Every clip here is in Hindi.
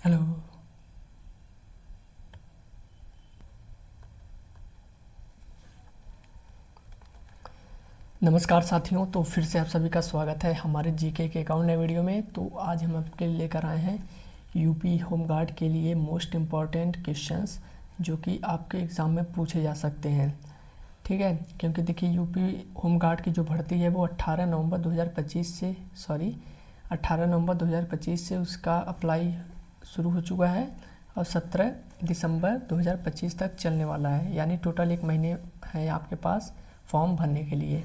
हेलो। नमस्कार साथियों, तो फिर से आप सभी का स्वागत है हमारे जीके के अकाउंट नए वीडियो में। तो आज हम आपके लिए लेकर आए हैं यूपी होमगार्ड के लिए मोस्ट इम्पॉर्टेंट क्वेश्चंस जो कि आपके एग्ज़ाम में पूछे जा सकते हैं। ठीक है, क्योंकि देखिए यूपी होमगार्ड की जो भर्ती है वो 18 नवंबर 2025 से उसका अप्लाई शुरू हो चुका है और 17 दिसंबर 2025 तक चलने वाला है। यानी टोटल 1 महीने है आपके पास फॉर्म भरने के लिए।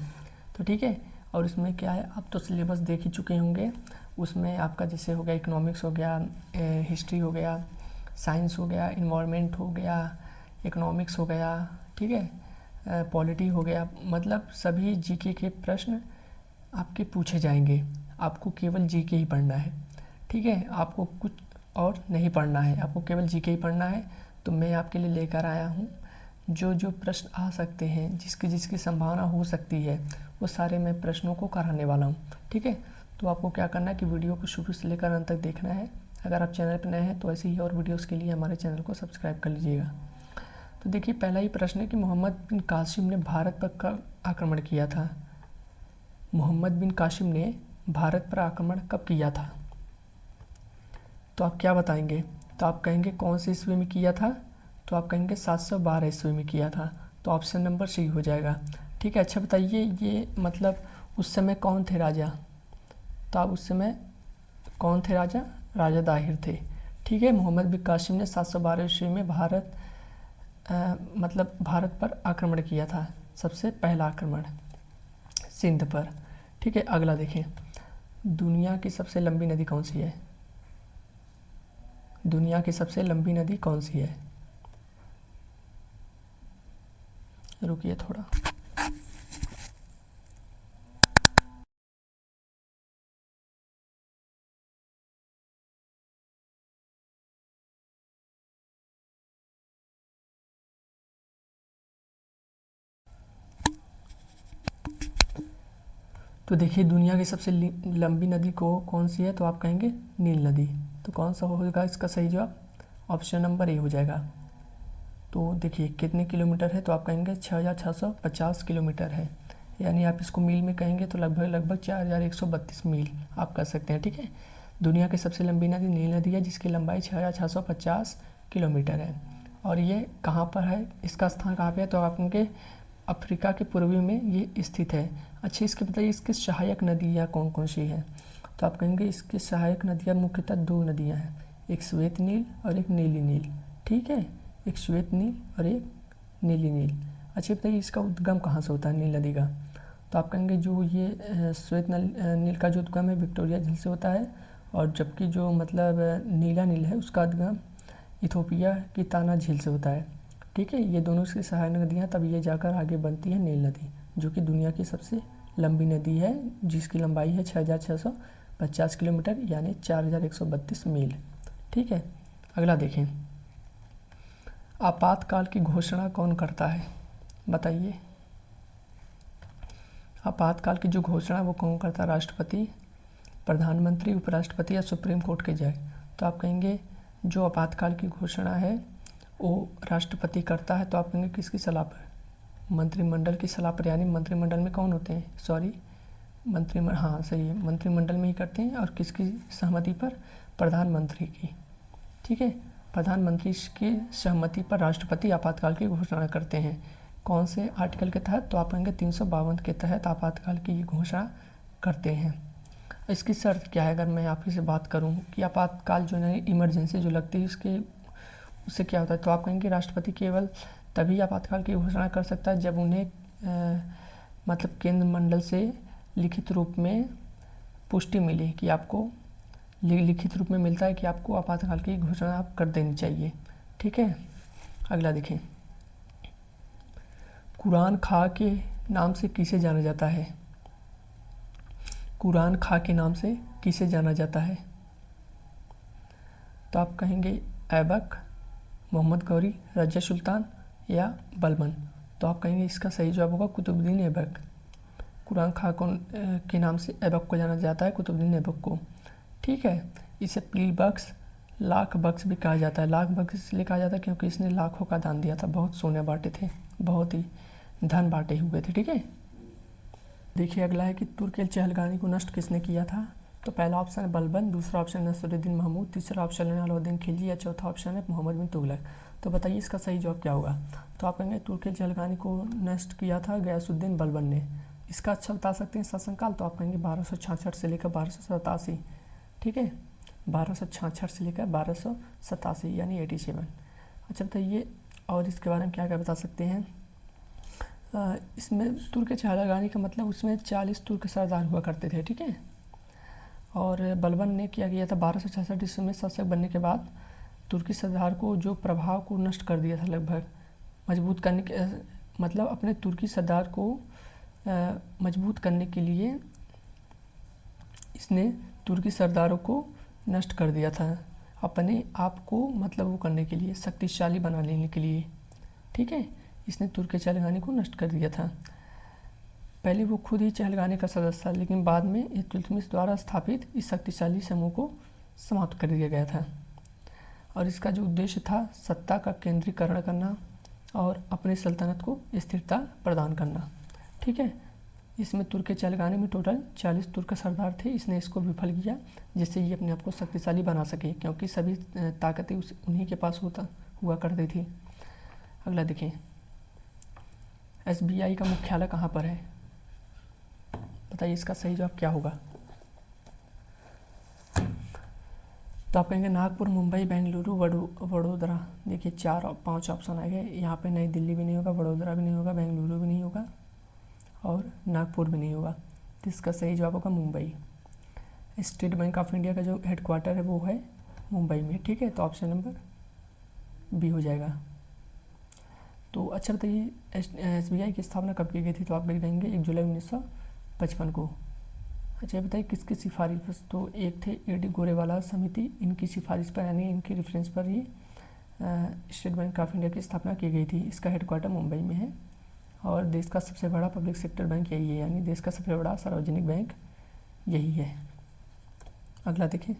तो ठीक है, और इसमें क्या है, आप तो सिलेबस देख ही चुके होंगे। उसमें आपका जैसे हो गया इकोनॉमिक्स हो गया, हिस्ट्री हो गया, साइंस हो गया, इन्वायरमेंट हो गया, इकोनॉमिक्स हो गया, ठीक है, पॉलिटी हो गया, मतलब सभी जीके के प्रश्न आपके पूछे जाएंगे। आपको केवल जीके ही पढ़ना है। ठीक है, आपको कुछ और नहीं पढ़ना है, आपको केवल जीके ही पढ़ना है। तो मैं आपके लिए लेकर आया हूँ जो जो प्रश्न आ सकते हैं, जिसकी जिसकी संभावना हो सकती है, वो सारे मैं प्रश्नों को कराने वाला हूँ। ठीक है, तो आपको क्या करना है कि वीडियो को शुरू से लेकर अंत तक देखना है। अगर आप चैनल पर नए हैं तो ऐसे ही और वीडियोस के लिए हमारे चैनल को सब्सक्राइब कर लीजिएगा। तो देखिए, पहला ही प्रश्न है कि मोहम्मद बिन कासिम ने भारत पर कब आक्रमण किया था। मोहम्मद बिन कासिम ने भारत पर आक्रमण कब किया था? तो आप क्या बताएंगे? तो आप कहेंगे कौन से ईस्वी में किया था? तो आप कहेंगे 712 ईस्वी में किया था। तो ऑप्शन नंबर सी हो जाएगा। ठीक है, अच्छा बताइए, ये मतलब उस समय कौन थे राजा? तो आप उस समय कौन थे राजा? राजा दाहिर थे। ठीक है, मोहम्मद बिन कासिम ने 712 ईस्वी में मतलब भारत पर आक्रमण किया था, सबसे पहला आक्रमण सिंध पर। ठीक है, अगला देखें, दुनिया की सबसे लंबी नदी कौन सी है? दुनिया की सबसे लंबी नदी कौन सी है? रुकिए थोड़ा। तो देखिए, दुनिया की सबसे लंबी नदी को कौन सी है? तो आप कहेंगे नील नदी। तो कौन सा होगा इसका सही जवाब? ऑप्शन नंबर ए हो जाएगा। तो देखिए कितने किलोमीटर है? तो आप कहेंगे 6650 किलोमीटर है। यानी आप इसको मील में कहेंगे तो लगभग लगभग 4132 मील आप कर सकते हैं। ठीक है, दुनिया की सबसे लंबी नदी नील नदी है, जिसकी लंबाई 6650 किलोमीटर है। और ये कहाँ पर है, इसका स्थान कहाँ पे है? तो आप कहेंगे अफ्रीका के पूर्वी में ये स्थित है। अच्छा, इसके बताइए इसकी सहायक नदियाँ कौन कौन सी हैं? तो आप कहेंगे इसकी सहायक नदियाँ मुख्यतः 2 नदियाँ हैं, एक श्वेत नील और एक नीली नील। ठीक है, एक श्वेत नील और एक नीली नील। अच्छा बताइए इसका उद्गम कहाँ से होता है नील नदी का? तो आप कहेंगे जो ये श्वेत नील का जो उद्गम है विक्टोरिया झील से होता है, और जबकि जो मतलब नीला नील है उसका उद्गम इथोपिया की ताना झील से होता है। ठीक है, ये दोनों की सहायक नदियाँ तब ये जाकर आगे बनती है नील नदी, जो कि दुनिया की सबसे लंबी नदी है, जिसकी लंबाई है 6650 किलोमीटर यानी 4132 मील। ठीक है, अगला देखें, आपातकाल की घोषणा कौन करता है? बताइए, आपातकाल की जो घोषणा है वो कौन करता है? राष्ट्रपति, प्रधानमंत्री, उपराष्ट्रपति या सुप्रीम कोर्ट के जज? तो आप कहेंगे जो आपातकाल की घोषणा है वो राष्ट्रपति करता है। तो आप कहेंगे किसकी सलाह पर? मंत्रिमंडल की सलाह पर। यानी मंत्रिमंडल में कौन होते हैं? सॉरी, हाँ सही है, मंत्रिमंडल में ही करते हैं। और किसकी सहमति पर? प्रधानमंत्री की। ठीक है, प्रधानमंत्री की सहमति पर राष्ट्रपति आपातकाल की घोषणा करते हैं। कौन से आर्टिकल के तहत? तो आप कहेंगे 352 के तहत आपातकाल की घोषणा करते हैं। इसकी शर्त क्या है? अगर मैं आपकी से बात करूं कि आपातकाल जो है इमरजेंसी जो लगती है उसके उससे क्या होता है? तो आप कहेंगे राष्ट्रपति केवल तभी आपातकाल की घोषणा कर सकता है जब उन्हें मतलब केंद्र मंडल से लिखित रूप में पुष्टि मिले कि आपको लिखित रूप में मिलता है कि आपको आपातकाल की घोषणा आप कर देनी चाहिए। ठीक है, अगला देखें, कुरान खां के नाम से किसे जाना जाता है? कुरान खां के नाम से किसे जाना जाता है? तो आप कहेंगे ऐबक, मोहम्मद गौरी, रजिया सुल्तान या बलबन? तो आप कहेंगे इसका सही जवाब होगा कुतुबुद्दीन ऐबक। कुरान खां के नाम से ऐबक को जाना जाता है, कुतुबुद्दीन ऐबक को। ठीक है, इसे पील बख्श, लाख बख्श भी कहा जाता है। लाख बख्श इसलिए कहा जाता है क्योंकि इसने लाखों का दान दिया था, बहुत सोने बांटे थे, बहुत ही धन बांटे हुए थे। ठीक है, देखिए अगला है कि तुर्क चहलगानी को नष्ट किसने किया था। तो पहला ऑप्शन है बलबन, दूसरा ऑप्शन है नसरुद्दीन महमूद, तीसरा ऑप्शन है अलाउद्दीन खिलजी या चौथा ऑप्शन है मोहम्मद बिन तुगलक। तो बताइए इसका सही जवाब क्या होगा। तो आप कहेंगे तुर्क चहलगानी को नष्ट किया था गयासुद्दीन बलबन ने। इसका अच्छा बता सकते हैं शासनकाल, तो आप कहेंगे 1266 से लेकर 1287। ठीक है, 1266 से लेकर 1287 यानी 87। अच्छा बताइए और इसके बारे में क्या क्या बता सकते हैं। इसमें तुर्क चहलगानी का मतलब उसमें 40 तुर्क सरदार हुआ करते थे। ठीक है, और बलबन ने क्या किया था 1266 ईस्वी में शासक बनने के बाद तुर्की सरदार को जो प्रभाव को नष्ट कर दिया था, लगभग मजबूत करने के मतलब अपने तुर्की सरदार को मजबूत करने के लिए इसने तुर्की सरदारों को नष्ट कर दिया था, अपने आप को मतलब वो करने के लिए, शक्तिशाली बना लेने के लिए। ठीक है, इसने तुर्क चहलगानी को नष्ट कर दिया था। पहले वो खुद ही चहलगानी का सदस्य था, लेकिन बाद में इल्तुतमिश द्वारा स्थापित इस शक्तिशाली समूह को समाप्त कर दिया गया था। और इसका जो उद्देश्य था सत्ता का केंद्रीकरण करना और अपनी सल्तनत को स्थिरता प्रदान करना। ठीक है, इसमें तुर्क चहलगानी में टोटल 40 तुर्क सरदार थे, इसने इसको विफल किया जिससे ये अपने आप को शक्तिशाली बना सके, क्योंकि सभी ताकतें उन्हीं के पास हुआ करती थी। अगला देखें, SBI का मुख्यालय कहाँ पर है। बताइए इसका सही जवाब क्या होगा। तो आप कहेंगे नागपुर, मुंबई, बेंगलुरु, वडोदरा। देखिए 4-5 ऑप्शन आ गए। यहाँ पे नई दिल्ली भी नहीं होगा, वडोदरा भी नहीं होगा, बेंगलुरु भी नहीं होगा और नागपुर भी नहीं होगा। तो इसका सही जवाब होगा Mumbai. State bank of India का जो हेडक्वार्टर है वो है मुंबई में। ठीक है, तो ऑप्शन नंबर बी हो जाएगा। तो अच्छा बताइए SBI की स्थापना कब की गई थी। तो आप लिख देंगे 1 जुलाई 1955 को। अच्छा बताइए किसकी सिफारिश पर। तो एक थे AD गोरेवाला समिति, इनकी सिफारिश पर यानी इनके रेफरेंस पर ही स्टेट बैंक ऑफ इंडिया की स्थापना की गई थी। इसका हेडक्वार्टर मुंबई में है और देश का सबसे बड़ा पब्लिक सेक्टर बैंक यही है, यानी देश का सबसे बड़ा सार्वजनिक बैंक यही है। अगला देखिए,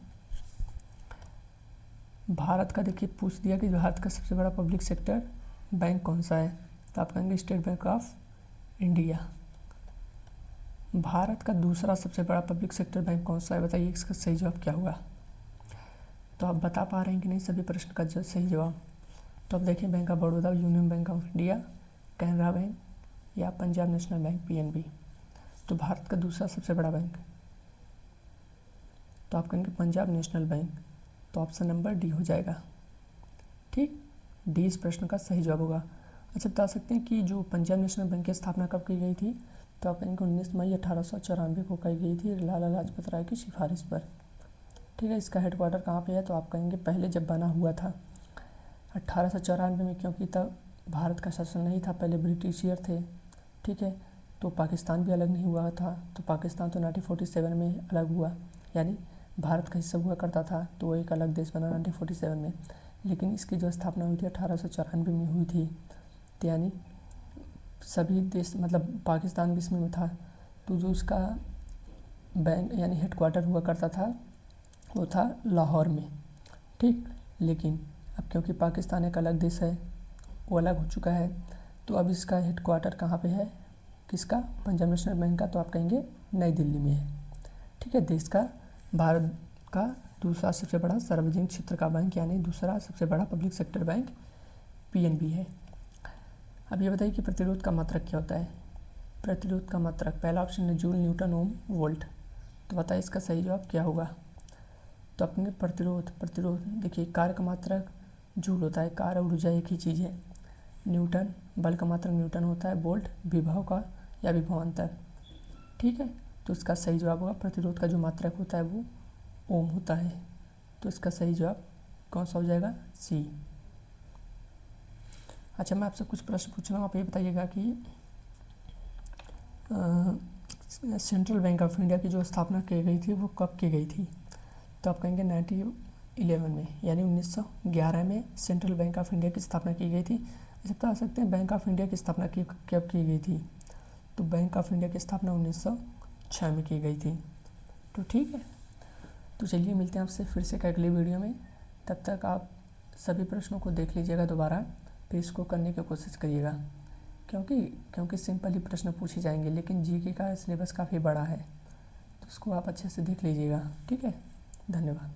भारत का देखिए पूछ दिया कि भारत का सबसे बड़ा पब्लिक सेक्टर बैंक कौन सा है। तो आप कहेंगे state bank of India. Bharat का दूसरा सबसे बड़ा पब्लिक सेक्टर बैंक कौन सा है। बताइए इसका सही जवाब क्या होगा। तो आप बता पा रहे हैं कि नहीं सभी प्रश्न का सही जवाब। तो अब देखिए bank of Baroda, union bank of India, Canara bank या पंजाब नेशनल बैंक PNB। तो भारत का दूसरा सबसे बड़ा बैंक, तो आप कहेंगे पंजाब नेशनल बैंक। तो ऑप्शन नंबर डी हो जाएगा। ठीक, डी इस प्रश्न का सही जवाब होगा। अच्छा बता सकते हैं कि जो पंजाब नेशनल बैंक की स्थापना कब की गई थी। तो आप कहेंगे 19 मई 1894 को की गई थी लाला लाजपत राय की सिफारिश पर। ठीक है, इसका हेडक्वार्टर कहाँ पे है। तो आप कहेंगे पहले जब बना हुआ था 1894 में, क्योंकि तब भारत का शासन नहीं था, पहले ब्रिटिशियर थे। ठीक है, तो पाकिस्तान भी अलग नहीं हुआ था। तो पाकिस्तान तो 1947 में अलग हुआ, यानी भारत का हिस्सा हुआ करता था, तो वो एक अलग देश बना 1947 में। लेकिन इसकी जो स्थापना हुई थी 1894 में हुई थी। तो यानी सभी देश मतलब पाकिस्तान भी इसमें था। तो जो उसका बैंक यानी हेडक्वार्टर हुआ करता था वो था लाहौर में। ठीक, लेकिन अब क्योंकि पाकिस्तान एक अलग देश है, वो अलग हो चुका है, तो अब इसका हेडक्वार्टर कहाँ पे है, किसका, पंजाब नेशनल बैंक का। तो आप कहेंगे नई दिल्ली में है। ठीक है, देश का भारत का दूसरा सबसे बड़ा सार्वजनिक क्षेत्र का बैंक यानी दूसरा सबसे बड़ा पब्लिक सेक्टर बैंक PNB है। अब ये बताइए कि प्रतिरोध का मात्रक क्या होता है। प्रतिरोध का मात्रक, पहला ऑप्शन है जूल, न्यूटन, ओम, वोल्ट। तो बताइए इसका सही जवाब क्या होगा। तो अपने प्रतिरोध देखिए कार्य का मात्रक जूल होता है, कार्य और ऊर्जा एक ही चीज़ है। न्यूटन बल का मात्रक न्यूटन होता है, वोल्ट विभव का या विभवांतर। ठीक है, तो इसका सही जवाब होगा प्रतिरोध का जो मात्रक होता है वो ओम होता है। तो इसका सही जवाब कौन सा हो जाएगा, C। अच्छा मैं आपसे कुछ प्रश्न पूछ रहा हूँ, आप ये बताइएगा कि सेंट्रल बैंक ऑफ इंडिया की जो स्थापना की गई थी वो कब की गई थी। तो आप कहेंगे 1911 में, यानी 1911 में सेंट्रल बैंक ऑफ इंडिया की स्थापना की गई थी। अच्छा बता सकते हैं बैंक ऑफ इंडिया की स्थापना कब की गई थी। तो बैंक ऑफ इंडिया की स्थापना 1906 में की गई थी। तो ठीक है, तो चलिए मिलते हैं आपसे फिर से एक अगली वीडियो में। तब तक आप सभी प्रश्नों को देख लीजिएगा दोबारा, फिर इसको करने की कोशिश करिएगा, क्योंकि सिंपल ही प्रश्न पूछे जाएंगे, लेकिन जीके का सिलेबस काफ़ी बड़ा है, तो उसको आप अच्छे से देख लीजिएगा। ठीक है, धन्यवाद।